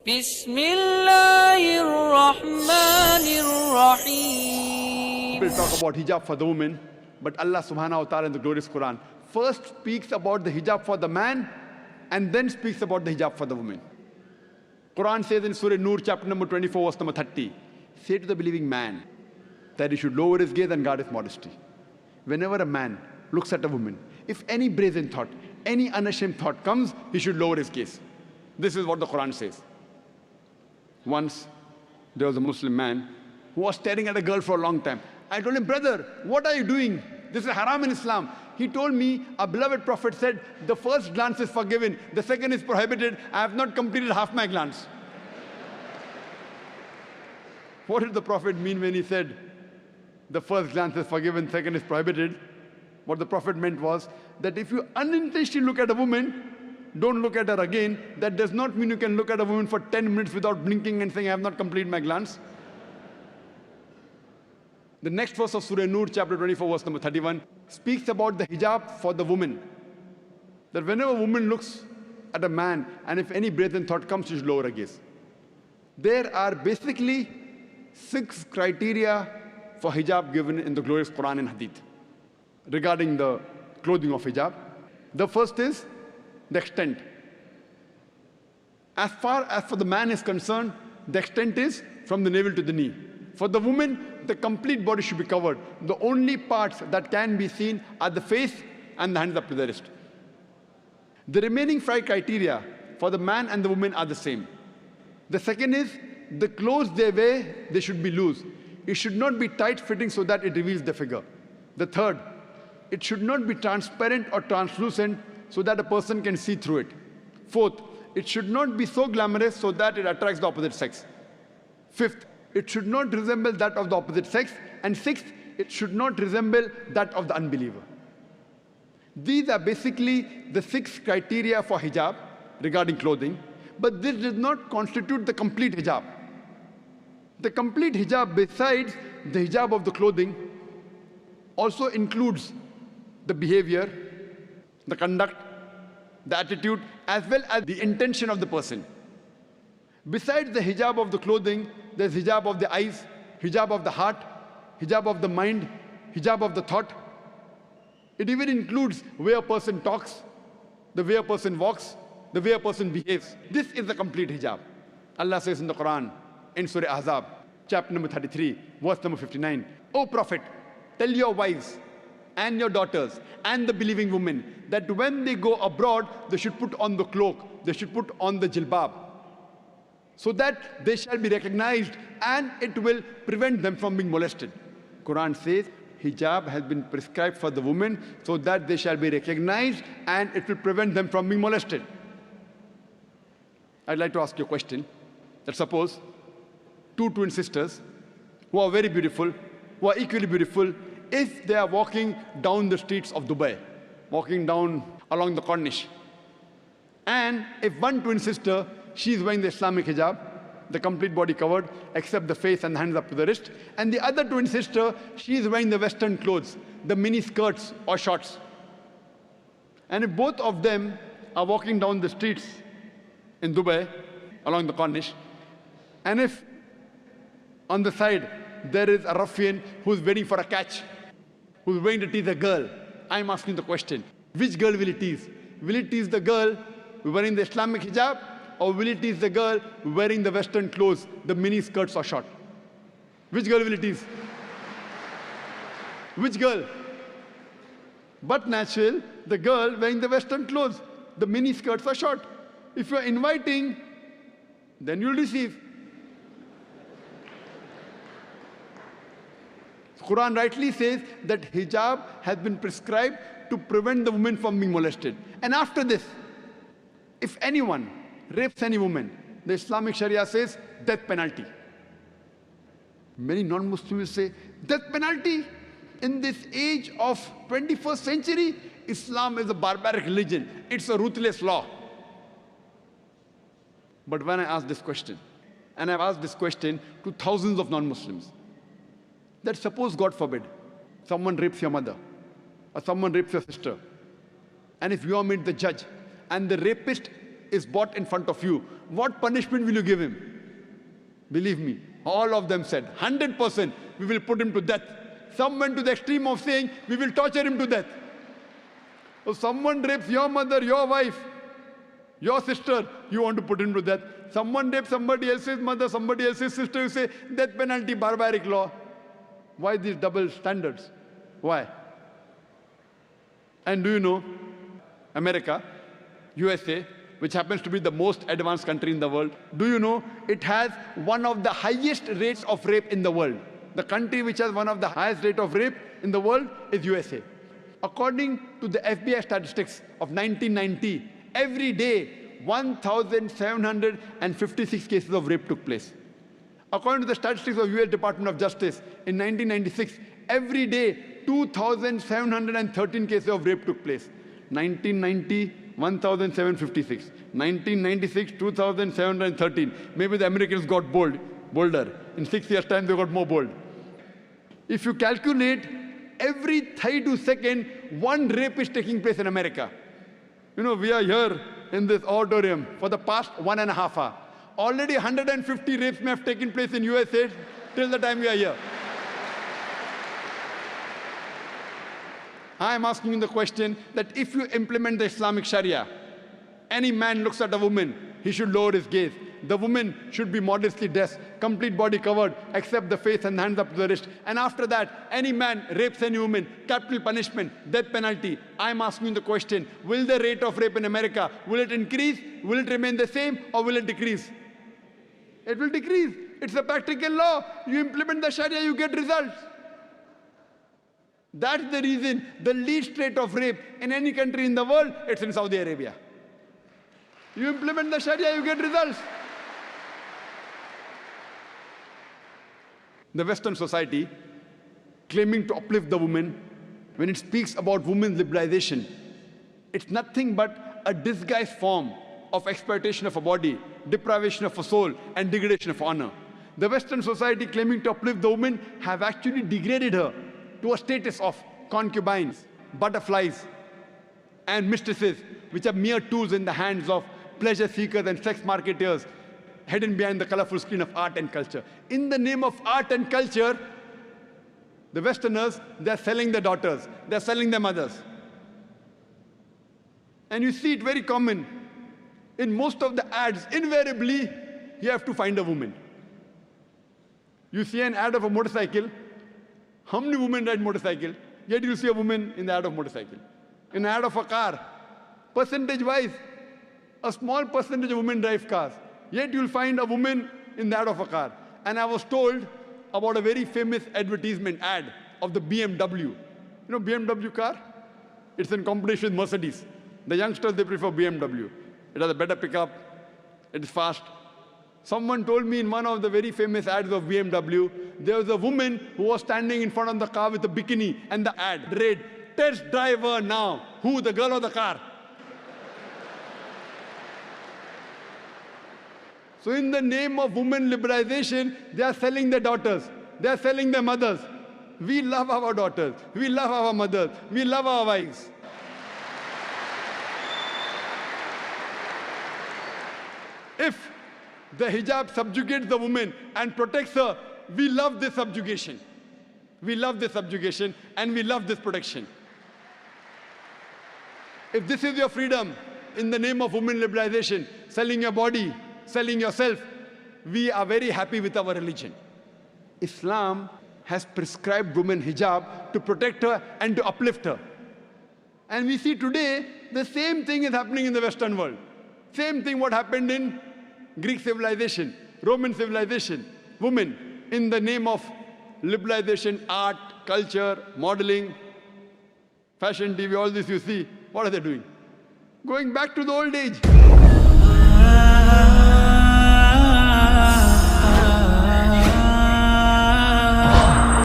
Bismillahir-Rahmanir-Rahim. We'll talk about hijab for the women, but Allah subhanahu wa ta'ala in the glorious Quran first speaks about the hijab for the man and then speaks about the hijab for the woman. Quran says in Surah Nur, chapter number 24, verse number 30, say to the believing man that he should lower his gaze and guard his modesty. Whenever a man looks at a woman, if any brazen thought, any unashamed thought comes, he should lower his gaze. This is what the Quran says. Once, there was a Muslim man who was staring at a girl for a long time. I told him, brother, what are you doing? This is haram in Islam. He told me, a beloved prophet said, the first glance is forgiven, the second is prohibited. I have not completed half my glance. What did the prophet mean when he said, the first glance is forgiven, second is prohibited? What the prophet meant was that if you unintentionally look at a woman, don't look at her again. That does not mean you can look at a woman for 10 minutes without blinking and saying, I have not completed my glance. The next verse of Surah Nur, chapter 24, verse number 31, speaks about the hijab for the woman. That whenever a woman looks at a man, and if any brazen thought comes, she should lower her gaze. There are basically 6 criteria for hijab given in the glorious Quran and Hadith regarding the clothing of hijab. The first is the extent. As far as for the man is concerned, the extent is from the navel to the knee. For the woman, the complete body should be covered. The only parts that can be seen are the face and the hands up to the wrist. The remaining 5 criteria for the man and the woman are the same. The second is the clothes they wear, they should be loose. It should not be tight fitting so that it reveals the figure. The third, it should not be transparent or translucent so that a person can see through it. Fourth, it should not be so glamorous so that it attracts the opposite sex. Fifth, it should not resemble that of the opposite sex. And sixth, it should not resemble that of the unbeliever. These are basically the 6 criteria for hijab regarding clothing, but this does not constitute the complete hijab. The complete hijab, besides the hijab of the clothing, also includes the behavior, the conduct, the attitude, as well as the intention of the person. Besides the hijab of the clothing, there's hijab of the eyes, hijab of the heart, hijab of the mind, hijab of the thought. It even includes the way a person talks, the way a person walks, the way a person behaves. This is the complete hijab. Allah says in the Quran, in Surah Ahzab, chapter number 33, verse number 59, O Prophet, tell your wives and your daughters and the believing women that when they go abroad, they should put on the cloak, they should put on the jilbab, so that they shall be recognized and it will prevent them from being molested. Quran says hijab has been prescribed for the women so that they shall be recognized and it will prevent them from being molested. I'd like to ask you a question. That suppose 2 twin sisters who are very beautiful, who are equally beautiful, if they are walking down the streets of Dubai, walking down along the Corniche, and if one twin sister, she is wearing the Islamic hijab, the complete body covered, except the face and the hands up to the wrist, and the other twin sister, she is wearing the Western clothes, the mini skirts or shorts. And if both of them are walking down the streets in Dubai, along the Corniche, and if on the side there is a ruffian who's waiting for a catch, who's waiting to tease a girl, I'm asking the question, which girl will he tease? Will he tease the girl wearing the Islamic hijab, or will he tease the girl wearing the Western clothes, the mini skirts or short? Which girl will he tease? Which girl? But natural, the girl wearing the Western clothes, the mini skirts or short. If you're inviting, then you'll receive. Quran rightly says that hijab has been prescribed to prevent the woman from being molested. And after this, if anyone rapes any woman, the Islamic Sharia says death penalty. Many non-Muslims say, death penalty? In this age of 21st century, Islam is a barbaric religion. It's a ruthless law. But when I ask this question, and I've asked this question to thousands of non-Muslims, that suppose, God forbid, someone rapes your mother, or someone rapes your sister, and if you are made the judge, and the rapist is brought in front of you, what punishment will you give him? Believe me, all of them said, 100%, we will put him to death. Some went to the extreme of saying, we will torture him to death. So someone rapes your mother, your wife, your sister, you want to put him to death. Someone rapes somebody else's mother, somebody else's sister, you say, death penalty, barbaric law. Why these double standards? Why? And do you know, America, USA, which happens to be the most advanced country in the world, do you know it has one of the highest rates of rape in the world? The country which has one of the highest rate of rape in the world is USA. According to the FBI statistics of 1990, every day 1,756 cases of rape took place. According to the statistics of US Department of Justice, in 1996, every day 2,713 cases of rape took place. 1990, 1,756. 1996, 2,713. Maybe the Americans got bolder. In 6 years' time, they got more bold. If you calculate, every 32 seconds, one rape is taking place in America. You know, we are here in this auditorium for the past 1.5 hours. Already 150 rapes may have taken place in USA till the time we are here. I am asking you the question that if you implement the Islamic Sharia, any man looks at a woman, he should lower his gaze. The woman should be modestly dressed, complete body covered, except the face and hands up to the wrist. And after that, any man rapes any woman, capital punishment, death penalty. I am asking you the question, will the rate of rape in America, will it increase, will it remain the same, or will it decrease? It will decrease. It's a practical law. You implement the Sharia, you get results. That's the reason the least rate of rape in any country in the world, it's in Saudi Arabia. You implement the Sharia, you get results. The Western society, claiming to uplift the woman, when it speaks about women's liberalization, it's nothing but a disguised form of exploitation of a body, deprivation of a soul, and degradation of honor. The Western society, claiming to uplift the woman, have actually degraded her to a status of concubines, butterflies, and mistresses, which are mere tools in the hands of pleasure seekers and sex marketers, hidden behind the colorful screen of art and culture. In the name of art and culture, the Westerners, they're selling their daughters, they're selling their mothers. And you see it very common. In most of the ads, invariably, you have to find a woman. You see an ad of a motorcycle, how many women ride motorcycle? Yet you see a woman in the ad of motorcycle. In the ad of a car, percentage-wise, a small percentage of women drive cars. Yet you'll find a woman in the ad of a car. And I was told about a very famous advertisement ad of the BMW. You know BMW car? It's in competition with Mercedes. The youngsters, they prefer BMW. It has a better pickup. It is fast. Someone told me in one of the very famous ads of BMW, there was a woman who was standing in front of the car with a bikini, and the ad read, "Test driver now." Who, the girl or the car? So in the name of women liberalization, they are selling their daughters. They are selling their mothers. We love our daughters. We love our mothers. We love our wives. If the hijab subjugates the woman and protects her, we love this subjugation. We love this subjugation and we love this protection. If this is your freedom in the name of women liberalization, selling your body, selling yourself, we are very happy with our religion. Islam has prescribed women hijab to protect her and to uplift her. And we see today the same thing is happening in the Western world. Same thing what happened in Greek civilization, Roman civilization. Women, in the name of liberalization, art, culture, modeling, fashion TV, all this you see, what are they doing? Going back to the old age.